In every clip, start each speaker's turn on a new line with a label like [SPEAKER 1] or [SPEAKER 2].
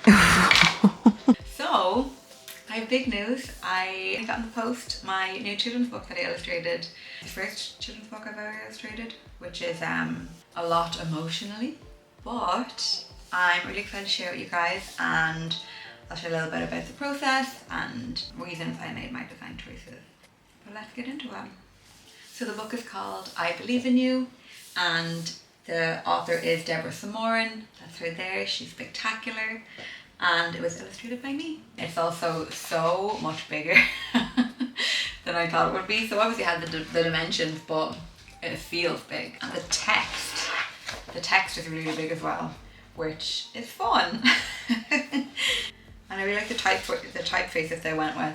[SPEAKER 1] So, I have big news. I got in the post my new children's book that I illustrated. The first children's book I've ever illustrated, which is a lot emotionally, but I'm really excited to share it with you guys, and I'll share a little bit about the process and reasons I made my design choices. But let's get into it. So the book is called I Believe in You, and the author is Deborah Somorin. That's her there. She's spectacular. And it was illustrated by me. It's also so much bigger than I thought it would be. So obviously it had the dimensions, but it feels big. And the text is really big as well, which is fun. And I really like the typefaces they went with.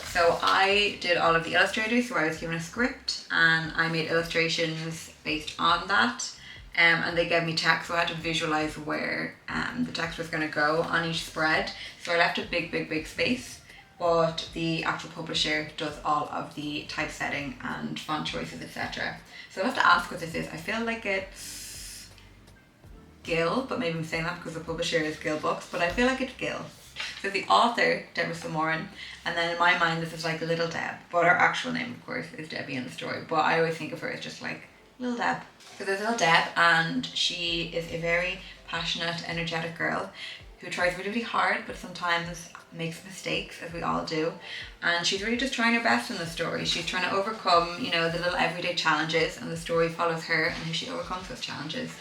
[SPEAKER 1] So I did all of the illustrators, so I was given a script and I made illustrations based on that. And they gave me text, so I had to visualize where the text was going to go on each spread. So I left a big space, but the actual publisher does all of the typesetting and font choices, etc. So I'll have to ask what this is. I feel like it's Gill, but maybe I'm saying that because the publisher is Gill Books, but I feel like it's Gill. So the author, Deborah Somorin, and then in my mind this is like Little Deb, but her actual name of course is Debbie in the story, but I always think of her as just like Little Deb. So there's Little Deb, and she is a very passionate, energetic girl who tries really hard, but sometimes makes mistakes, as we all do. And she's really just trying her best in the story. She's trying to overcome, you know, the little everyday challenges, and the story follows her and how she overcomes those challenges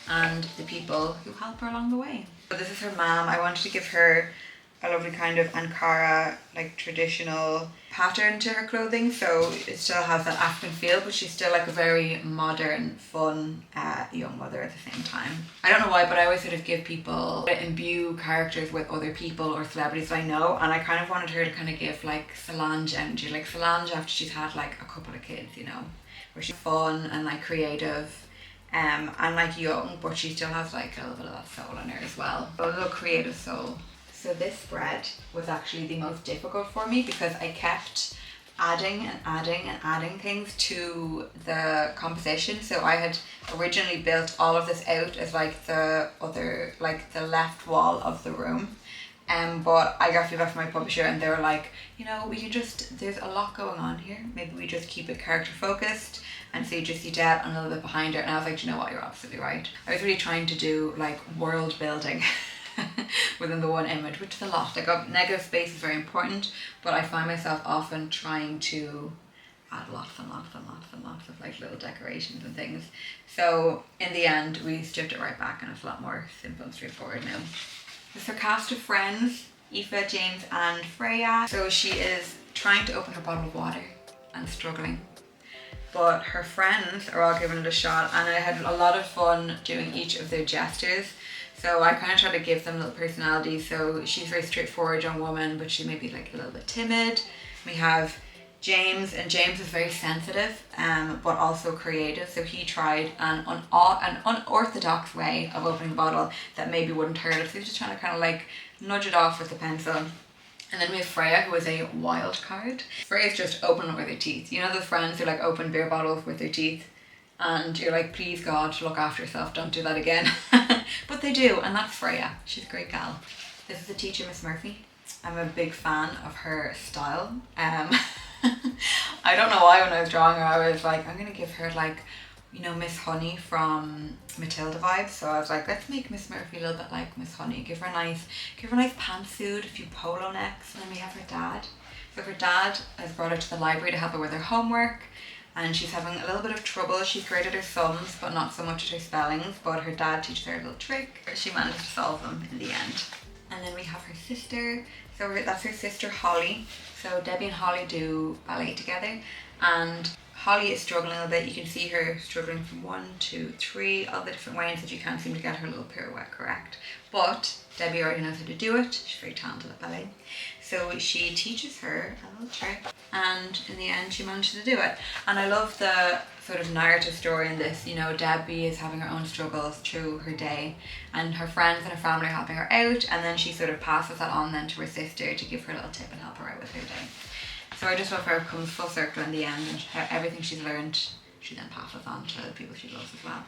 [SPEAKER 1] and the people who help her along the way. So this is her mom. I wanted to give her a lovely kind of Ankara, like traditional pattern to her clothing, so it still has that African feel, but she's still like a very modern, fun young mother at the same time. I don't know why, but I always sort of give people, imbue characters with other people or celebrities I know, and I kind of wanted her to kind of give like Solange energy, like Solange after she's had like a couple of kids, you know, where she's fun and like creative and like young, but she still has like a little bit of that soul in her as well, a little creative soul. So this spread was actually the most difficult for me because I kept adding things to the composition. So I had originally built all of this out as like the left wall of the room. But I got feedback from my publisher and they were like, you know, we can just, there's a lot going on here. Maybe we just keep it character focused. And so you just see Deb and a little bit behind her. And I was like, you know what, you're absolutely right. I was really trying to do like world building within the one image, which is a lot. Like negative space is very important, but I find myself often trying to add lots of like little decorations and things. So in the end we stripped it right back and it's a lot more simple and straightforward now. This is her cast of friends, Aoife, James and Freya. So she is trying to open her bottle of water and struggling, but her friends are all giving it a shot, and I had a lot of fun doing each of their gestures. So I kind of try to give them little personality. So she's a very straightforward young woman, but she may be like a little bit timid. We have James, and James is very sensitive, but also creative. So he tried an unorthodox way of opening a bottle that maybe wouldn't hurt us. So he's just trying to kind of like nudge it off with a pencil. And then we have Freya, who is a wild card. Freya's just opening it with her teeth. You know those friends who like open beer bottles with their teeth? And you're like, please God, look after yourself, don't do that again. But they do, and that's Freya. She's a great gal. This is the teacher, Miss Murphy. I'm a big fan of her style. I don't know why when I was drawing her, I was like, I'm gonna give her like, you know, Miss Honey from Matilda vibes. So I was like, let's make Miss Murphy a little bit like Miss Honey. Give her a nice pantsuit, a few polo necks, and then we have her dad. So her dad has brought her to the library to help her with her homework, and she's having a little bit of trouble. She's great at her sums, but not so much at her spellings, but her dad teaches her a little trick. She managed to solve them in the end. And then we have her sister. So that's her sister Holly. So Debbie and Holly do ballet together, and Holly is struggling a little bit. You can see her struggling from 1, 2, 3, all the different ways that you can't seem to get her little pirouette correct. But Debbie already knows how to do it. She's very talented at ballet. So she teaches her a little trick, and in the end she manages to do it. And I love the sort of narrative story in this. You know, Debbie is having her own struggles through her day, and her friends and her family are helping her out, and then she sort of passes that on then to her sister to give her a little tip and help her out with her day. So I just love how it comes full circle in the end, and how everything she's learned she then passes on to the people she loves as well.